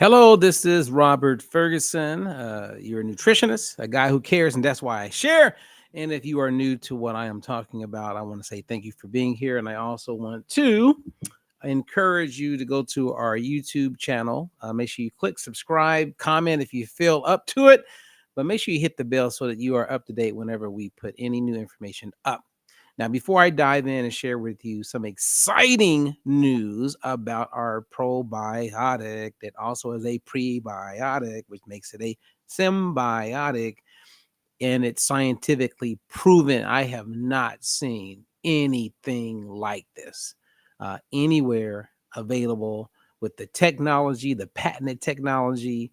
Hello, this is Robert Ferguson. You're a nutritionist, a guy who cares, and that's why I share. And if you are new to what I am talking about, I want to say thank you for being here. And I also want to encourage you to go to our YouTube channel. Make sure you click subscribe, comment if you feel up to it, but make sure you hit the bell so that you are up to date whenever we put any new information up. Now, before I dive in and share with you some exciting news about our probiotic that also is a prebiotic, which makes it a symbiotic, and it's scientifically proven. I have not seen anything like this anywhere available with the technology, the patented technology.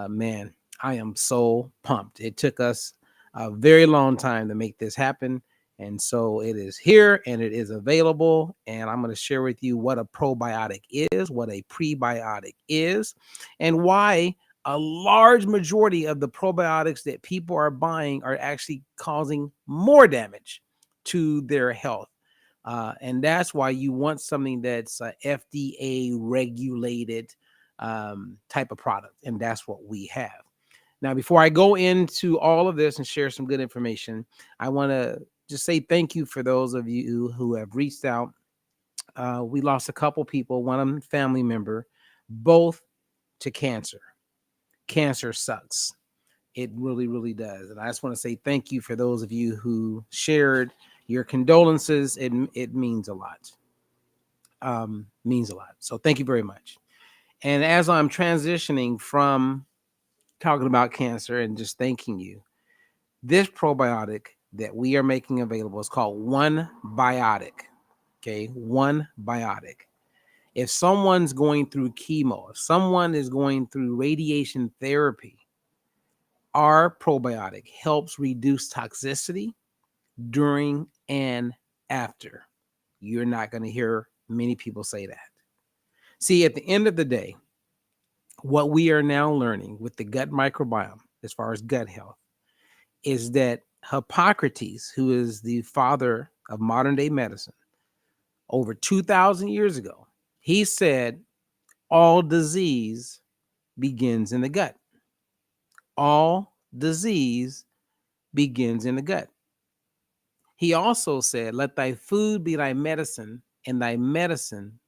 Man, I am so pumped. It took us a very long time to make this happen. And so it is here and it is available. And I'm going to share with you what a probiotic is, what a prebiotic is, and why a large majority of the probiotics that people are buying are actually causing more damage to their health. And that's why you want something that's FDA regulated type of product. And that's what we have. Now, before I go into all of this and share some good information, I want to just say thank you for those of you who have reached out. We lost a couple people, one of them family member, both to cancer. Cancer sucks. It really, really does. And I just want to say thank you for those of you who shared your condolences. It means a lot. Means a lot. So thank you very much. And as I'm transitioning from talking about cancer and just thanking you, this probiotic that we are making available is called One Biotic. Okay, One Biotic. If someone's going through chemo, if someone is going through radiation therapy, our probiotic helps reduce toxicity during and after. You're not going to hear many people say that. See, at the end of the day, what we are now learning with the gut microbiome, as far as gut health, is that Hippocrates, who is the father of modern day medicine, over 2,000 years ago, he said all disease begins in the gut. All disease begins in the gut. He also said, let thy food be thy medicine, and thy medicine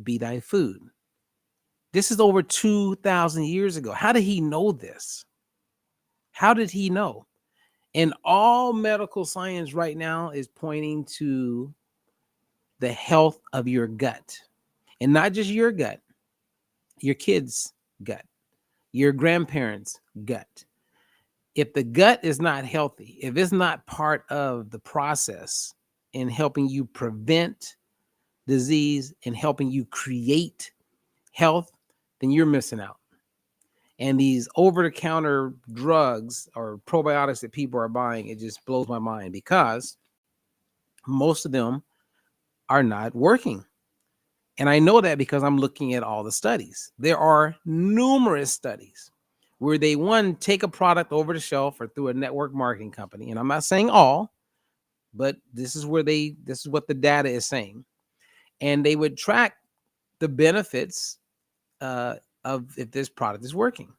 be thy food. This is over 2,000 years ago. How did he know this? How did he know? And all medical science right now is pointing to the health of your gut. And not just your gut, your kids' gut, your grandparents' gut. If the gut is not healthy, if it's not part of the process in helping you prevent disease and helping you create health, then you're missing out. And these over-the-counter drugs or probiotics that people are buying, it just blows my mind because most of them are not working. And I know that because I'm looking at all the studies. There are numerous studies where they, one, take a product over the shelf or through a network marketing company. And I'm not saying all, but this is what the data is saying. And they would track the benefits of if this product is working.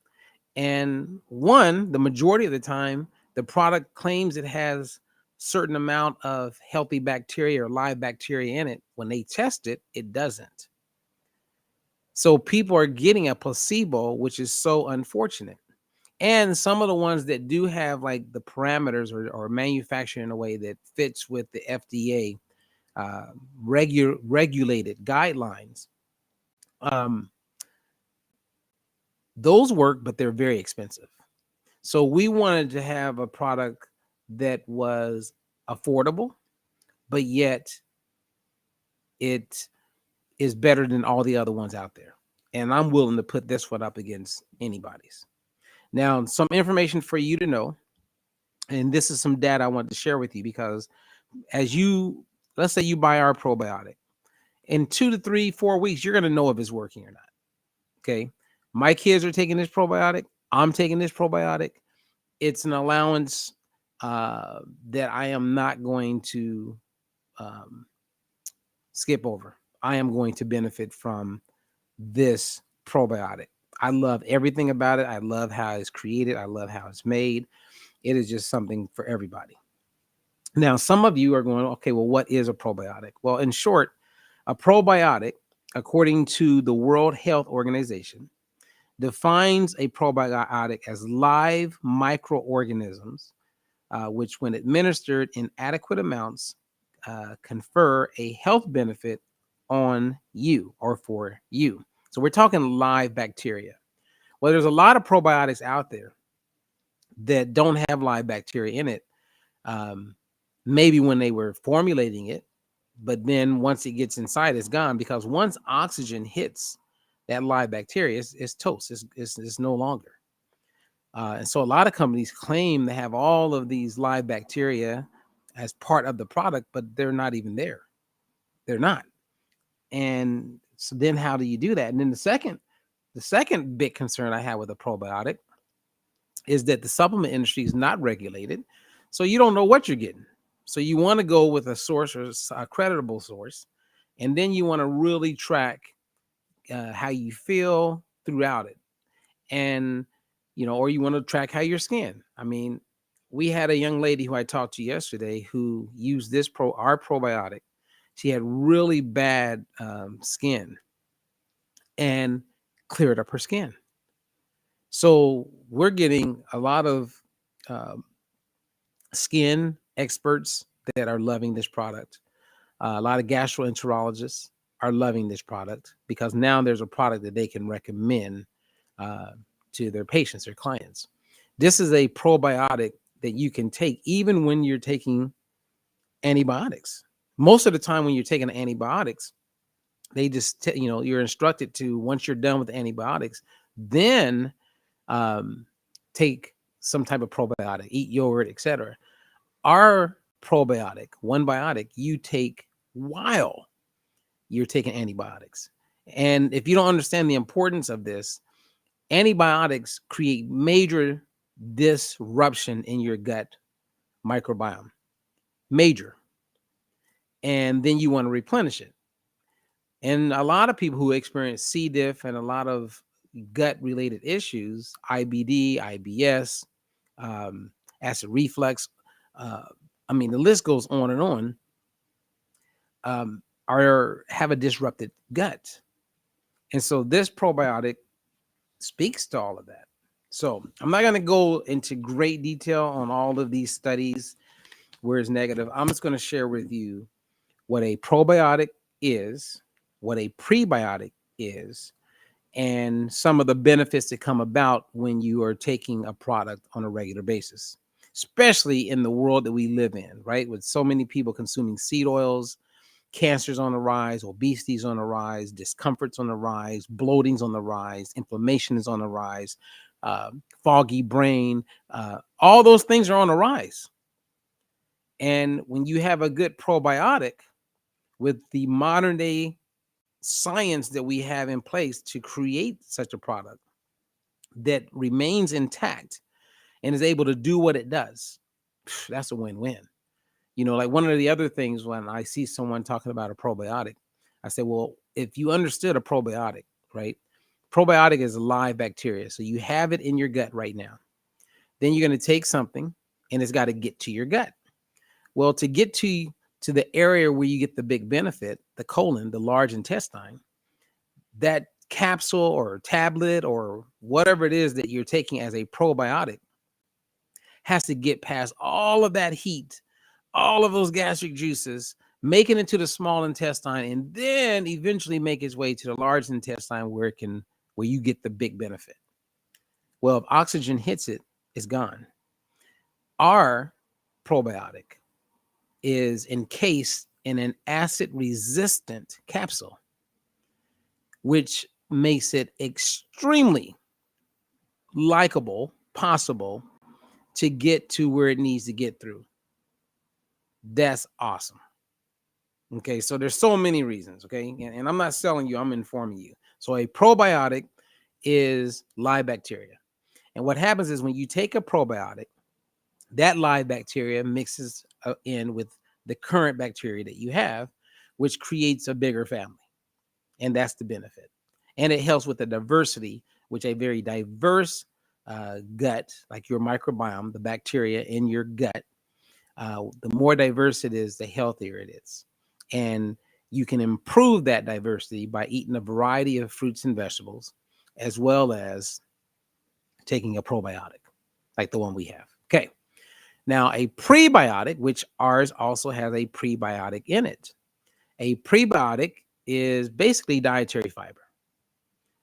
And one, the majority of the time, the product claims it has certain amount of healthy bacteria or live bacteria in it. When they test it, it doesn't. So people are getting a placebo, which is so unfortunate. And some of the ones that do have like the parameters or manufactured in a way that fits with the FDA regulated guidelines, those work, but they're very expensive. So we wanted to have a product that was affordable, but yet it is better than all the other ones out there. And I'm willing to put this one up against anybody's. Now, some information for you to know, and this is some data I wanted to share with you because let's say you buy our probiotic, in 2 to 3, 4 weeks, you're going to know if it's working or not. Okay. My kids are taking this probiotic. I'm taking this probiotic. It's an allowance that I am not going to skip over. I am going to benefit from this probiotic. I love everything about it. I love how it's created. I love how it's made. It is just something for everybody. Now, some of you are going, okay, well, what is a probiotic? Well, in short, a probiotic, according to the World Health Organization, defines a probiotic as live microorganisms, which, when administered in adequate amounts, confer a health benefit on you or for you. So we're talking live bacteria. Well, there's a lot of probiotics out there that don't have live bacteria in it. Um, Maybe when they were formulating it, but then once it gets inside, it's gone, because once oxygen hits that live bacteria, it's toast. It's no longer. And so a lot of companies claim to have all of these live bacteria as part of the product, but they're not even there. They're not. And so then how do you do that? And then the second big concern I have with a probiotic is that the supplement industry is not regulated. So you don't know what you're getting. So you want to go with a source, or a creditable source, and then you want to really track how you feel throughout it. And, or you want to track how your skin. I mean, we had a young lady who I talked to yesterday who used our probiotic. She had really bad skin and cleared up her skin. So we're getting a lot of skin experts that are loving this product. A lot of gastroenterologists are loving this product, because now there's a product that they can recommend to their patients, their clients. This is a probiotic that you can take even when you're taking antibiotics. Most of the time when you're taking antibiotics, they just, you're instructed to, once you're done with the antibiotics, then take some type of probiotic, eat yogurt, etc. Our probiotic, one biotic, you take while you're taking antibiotics. And if you don't understand the importance of this, antibiotics create major disruption in your gut microbiome, major. And then you want to replenish it. And a lot of people who experience C. diff and a lot of gut related issues, IBD, IBS, acid reflux, I mean, the list goes on and on, have a disrupted gut. And so this probiotic speaks to all of that. So I'm not going to go into great detail on all of these studies where it's negative. I'm just going to share with you what a probiotic is, what a prebiotic is, and some of the benefits that come about when you are taking a product on a regular basis, especially in the world that we live in, right? With so many people consuming seed oils, cancer's on the rise, obesity's on the rise, discomfort's on the rise, bloating's on the rise, inflammation is on the rise, foggy brain, all those things are on the rise. And when you have a good probiotic with the modern day science that we have in place to create such a product that remains intact and is able to do what it does, that's a win-win. Like one of the other things, when I see someone talking about a probiotic, I say, well, if you understood a probiotic, right? Probiotic is live bacteria. So you have it in your gut right now. Then you're going to take something and it's got to get to your gut. Well, to get to the area where you get the big benefit, the colon, the large intestine, that capsule or tablet or whatever it is that you're taking as a probiotic has to get past all of that heat, all of those gastric juices, make it into the small intestine, and then eventually make its way to the large intestine where you get the big benefit. Well, if oxygen hits it, it's gone. Our probiotic is encased in an acid-resistant capsule, which makes it extremely possible to get to where it needs to get through. That's awesome. Okay, so there's so many reasons, okay? And I'm not selling you, I'm informing you. So a probiotic is live bacteria. And what happens is when you take a probiotic, that live bacteria mixes in with the current bacteria that you have, which creates a bigger family. And that's the benefit. And it helps with the diversity which a very diverse gut, like your microbiome, the bacteria in your gut, the more diverse it is, the healthier it is. And you can improve that diversity by eating a variety of fruits and vegetables, as well as taking a probiotic, like the one we have. Okay. Now, a prebiotic, which ours also has a prebiotic in it. A prebiotic is basically dietary fiber.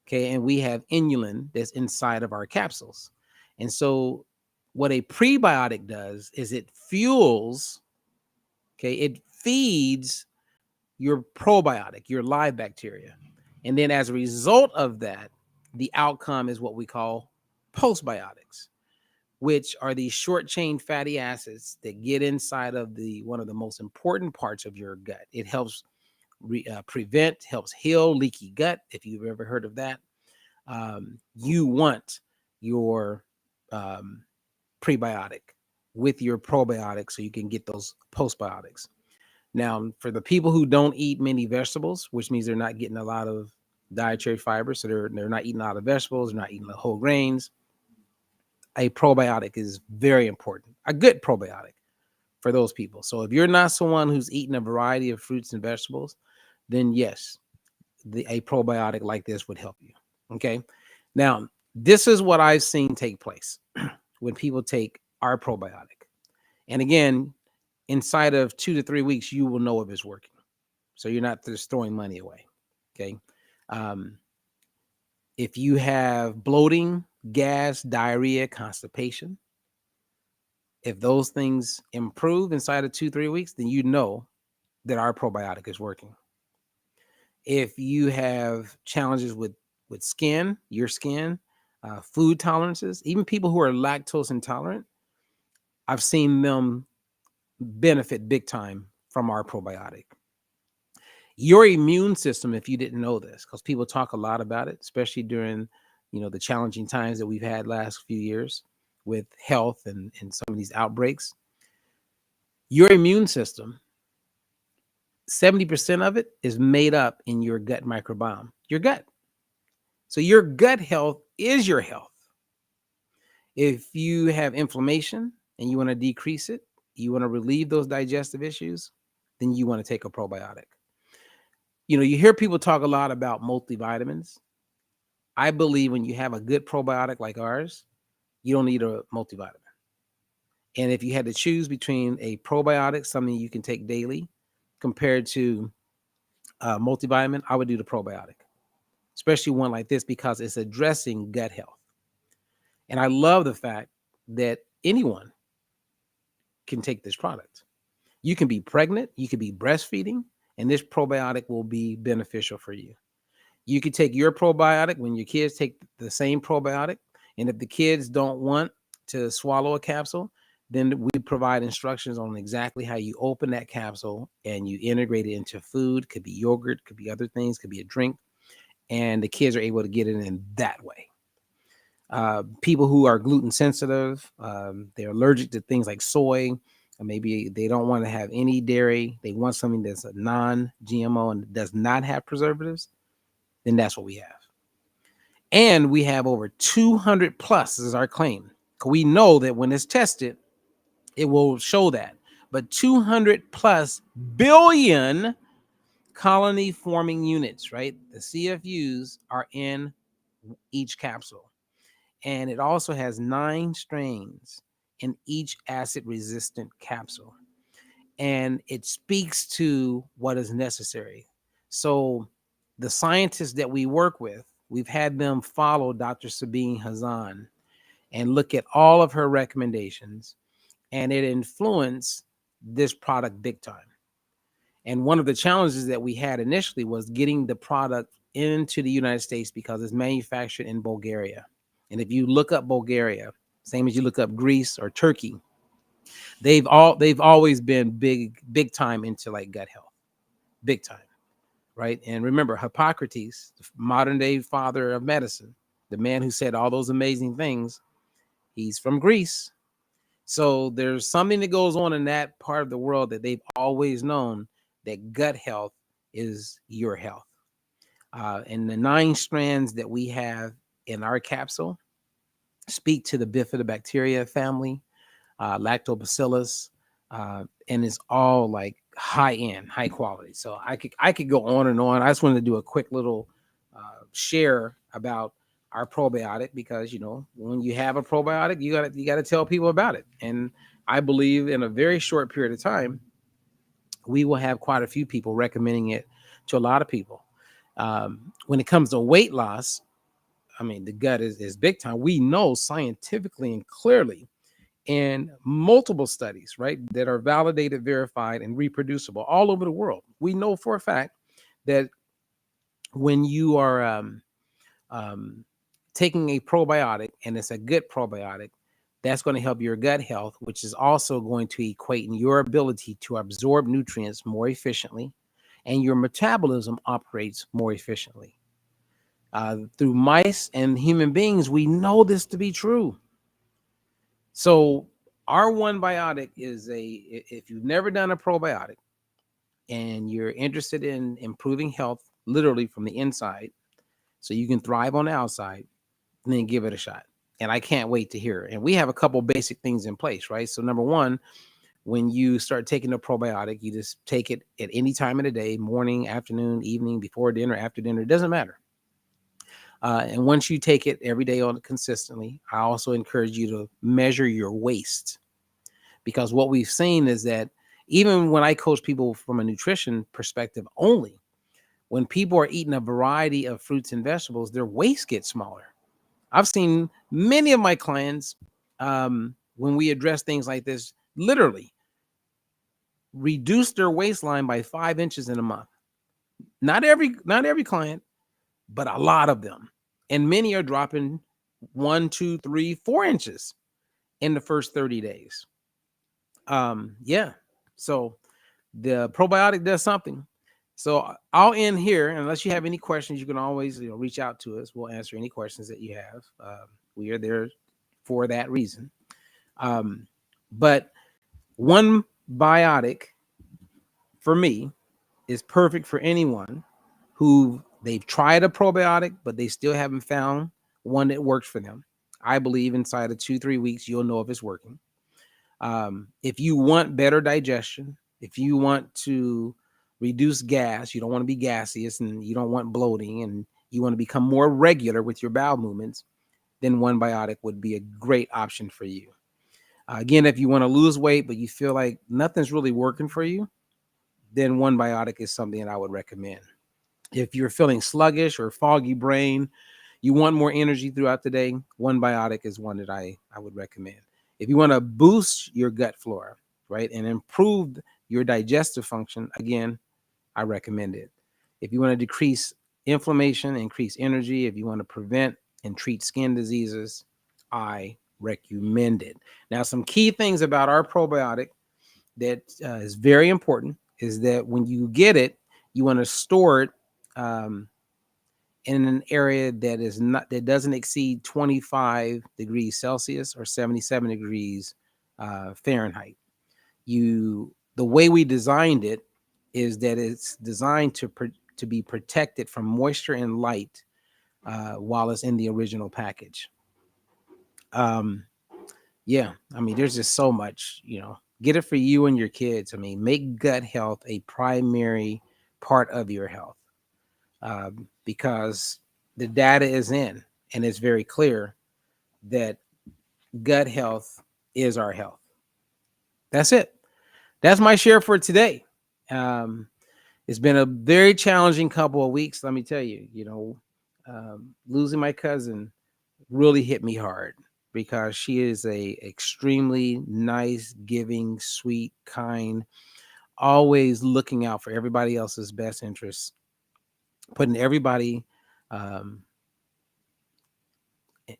Okay. And we have inulin that's inside of our capsules. And so, what a prebiotic does is it fuels, okay, it feeds your probiotic, your live bacteria. And then as a result of that, the outcome is what we call postbiotics, which are these short chain fatty acids that get inside of the one of the most important parts of your gut. It helps prevent, helps heal leaky gut. If you've ever heard of that, you want your prebiotic with your probiotic so you can get those postbiotics. Now, for the people who don't eat many vegetables, which means they're not getting a lot of dietary fiber, so they're not eating a lot of vegetables, they're not eating the whole grains, a probiotic is very important. A good probiotic for those people. So if you're not someone who's eating a variety of fruits and vegetables, then yes, a probiotic like this would help you. Okay. Now, this is what I've seen take place when people take our probiotic. And again, inside of 2 to 3 weeks, you will know if it's working. So you're not just throwing money away. Okay. If you have bloating, gas, diarrhea, constipation, if those things improve inside of 2, 3 weeks, then you know that our probiotic is working. If you have challenges with skin, your skin, food tolerances, even people who are lactose intolerant, I've seen them benefit big time from our probiotic. Your immune system, if you didn't know this, because people talk a lot about it, especially during the challenging times that we've had last few years with health and some of these outbreaks. Your immune system, 70% of it is made up in your gut microbiome, your gut. So your gut health is your health. If you have inflammation and you want to decrease it, you want to relieve those digestive issues, then you want to take a probiotic. You hear people talk a lot about multivitamins. I believe when you have a good probiotic like ours, you don't need a multivitamin. And if you had to choose between a probiotic, something you can take daily, compared to a multivitamin, I would do the probiotic, especially one like this because it's addressing gut health. And I love the fact that anyone can take this product. You can be pregnant, you could be breastfeeding, and this probiotic will be beneficial for you. You could take your probiotic when your kids take the same probiotic. And if the kids don't want to swallow a capsule, then we provide instructions on exactly how you open that capsule and you integrate it into food. Could be yogurt, could be other things, could be a drink. And the kids are able to get it in that way. People who are gluten sensitive, they're allergic to things like soy. Maybe they don't want to have any dairy. They want something that's a non-GMO and does not have preservatives. Then that's what we have. And we have over 200 plus is our claim. We know that when it's tested, it will show that. But 200 plus billion colony forming units, right? The CFUs are in each capsule. And it also has 9 strains in each acid resistant capsule. And it speaks to what is necessary. So the scientists that we work with, we've had them follow Dr. Sabine Hazan and look at all of her recommendations, and it influenced this product big time. And one of the challenges that we had initially was getting the product into the United States because it's manufactured in Bulgaria. And if you look up Bulgaria, same as you look up Greece or Turkey, they've always been big time into like gut health, big time, right? And remember, Hippocrates, the modern day father of medicine, the man who said all those amazing things, he's from Greece. So there's something that goes on in that part of the world that they've always known that gut health is your health. And the 9 strands that we have in our capsule speak to the bifidobacteria family, lactobacillus, and it's all like high end, high quality. So I could go on and on. I just wanted to do a quick little share about our probiotic, because when you have a probiotic, you gotta tell people about it. And I believe in a very short period of time, we will have quite a few people recommending it to a lot of people. When it comes to weight loss, I mean, the gut is big time. We know scientifically and clearly in multiple studies, right, that are validated, verified, and reproducible all over the world. We know for a fact that when you are um, taking a probiotic, and it's a good probiotic, that's going to help your gut health, which is also going to equate in your ability to absorb nutrients more efficiently, and your metabolism operates more efficiently. Through mice and human beings, we know this to be true. So our one biotic is if you've never done a probiotic and you're interested in improving health literally from the inside so you can thrive on the outside, then give it a shot. And I can't wait to hear it. And we have a couple basic things in place, right? So number one, when you start taking a probiotic, you just take it at any time of the day, morning, afternoon, evening, before dinner, after dinner, it doesn't matter. And once you take it every day on consistently, I also encourage you to measure your waste, because what we've seen is that even when I coach people from a nutrition perspective only, when people are eating a variety of fruits and vegetables, their waist gets smaller. I've seen many of my clients, when we address things like this, literally reduce their waistline by 5 inches in a month. Not every client, but a lot of them. And many are dropping 1, 2, 3, 4 inches in the first 30 days. Yeah. So the probiotic does something. So I'll end here. Unless you have any questions, you can always reach out to us. We'll answer any questions that you have. We are there for that reason. But one biotic for me is perfect for anyone who they've tried a probiotic, but they still haven't found one that works for them. I believe inside of 2-3 weeks, you'll know if it's working. If you want better digestion, if you want to reduce gas, you don't want to be gaseous, and you don't want bloating, and you want to become more regular with your bowel movements, then one biotic would be a great option for you. Again, if you want to lose weight, but you feel like nothing's really working for you, then one biotic is something that I would recommend. If you're feeling sluggish or foggy brain, you want more energy throughout the day, one biotic is one that I would recommend. If you want to boost your gut flora, right, and improve your digestive function, again, I recommend it. If you want to decrease inflammation, increase energy, if you want to prevent and treat skin diseases, I recommend it. Now, some key things about our probiotic that is very important is that when you get it, you want to store it in an area that doesn't exceed 25 degrees Celsius or 77 degrees Fahrenheit. The way we designed it is that it's designed to be protected from moisture and light while it's in the original package. Yeah, I mean, there's just so much, get it for you and your kids. I mean, make gut health a primary part of your health, because the data is in, and it's very clear that gut health is our health. That's it. That's my share for today. It's been a very challenging couple of weeks. Let me tell you, losing my cousin really hit me hard, because she is a extremely nice, giving, sweet, kind, always looking out for everybody else's best interests, putting everybody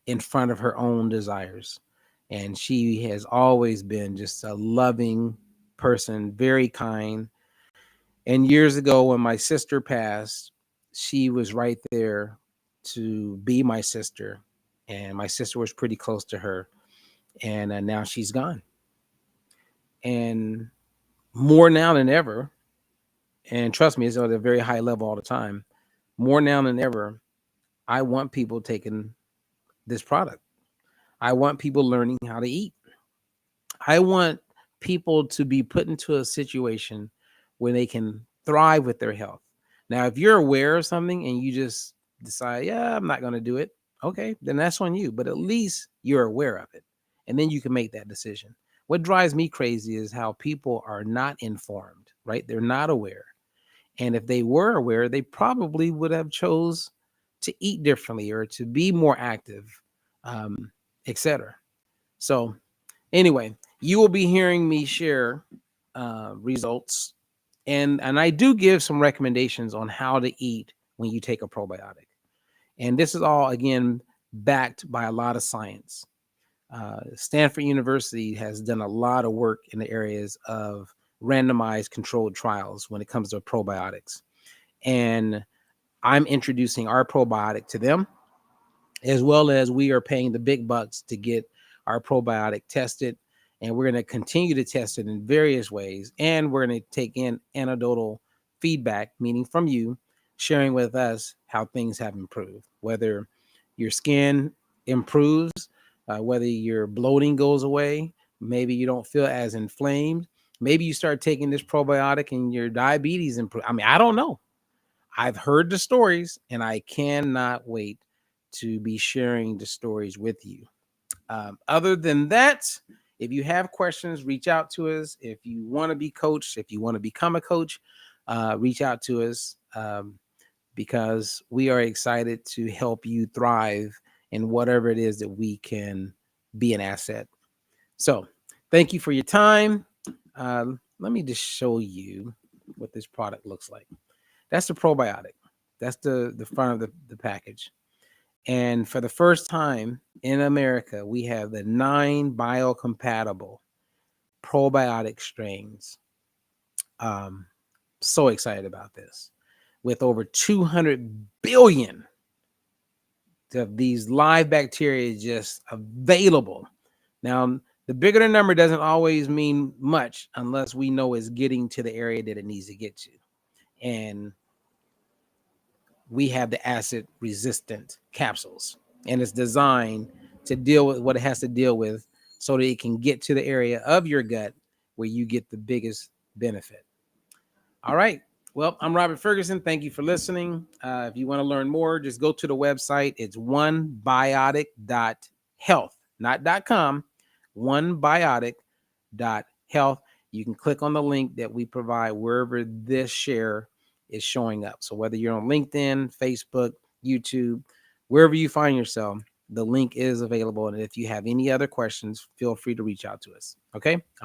in front of her own desires. And she has always been just a loving person, very kind. And years ago, when my sister passed, she was right there to be my sister. And my sister was pretty close to her. And now she's gone. And more now than ever, and trust me, it's at a very high level all the time, more now than ever, I want people taking this product. I want people learning how to eat. I want people to be put into a situation where they can thrive with their health. Now, if you're aware of something and you just decide, yeah, I'm not going to do it, okay, then that's on you. But at least you're aware of it. And then you can make that decision. What drives me crazy is how people are not informed, right? They're not aware. And if they were aware, they probably would have chose to eat differently or to be more active, etc. So anyway, you will be hearing me share results, and I do give some recommendations on how to eat when you take a probiotic. And this is all again backed by a lot of science. Stanford University has done a lot of work in the areas of randomized controlled trials when it comes to probiotics. And I'm introducing our probiotic to them, as well as we are paying the big bucks to get our probiotic tested. And we're going to continue to test it in various ways. And we're going to take in anecdotal feedback, meaning from you, sharing with us how things have improved, whether your skin improves, whether your bloating goes away, maybe you don't feel as inflamed, maybe you start taking this probiotic and your diabetes improves. I mean, I don't know. I've heard the stories and I cannot wait to be sharing the stories with you. Other than that, if you have questions, reach out to us. If you want to be coached, if you want to become a coach, reach out to us, because we are excited to help you thrive in whatever it is that we can be an asset. So thank you for your time. Let me just show you what this product looks like. That's the probiotic. That's the front of the package. And for the first time in America, we have the 9 biocompatible probiotic strains. So excited about this. With over 200 billion of these live bacteria just available. Now, the bigger the number doesn't always mean much unless we know it's getting to the area that it needs to get to. And we have the acid resistant capsules, and it's designed to deal with what it has to deal with so that it can get to the area of your gut where you get the biggest benefit. All right. Well, I'm Robert Ferguson. Thank you for listening. If you want to learn more, just go to the website. It's onebiotic.health, not .com, onebiotic.health. You can click on the link that we provide wherever this share is showing up. So whether you're on LinkedIn, Facebook, YouTube, wherever you find yourself, the link is available. And if you have any other questions, feel free to reach out to us. Okay.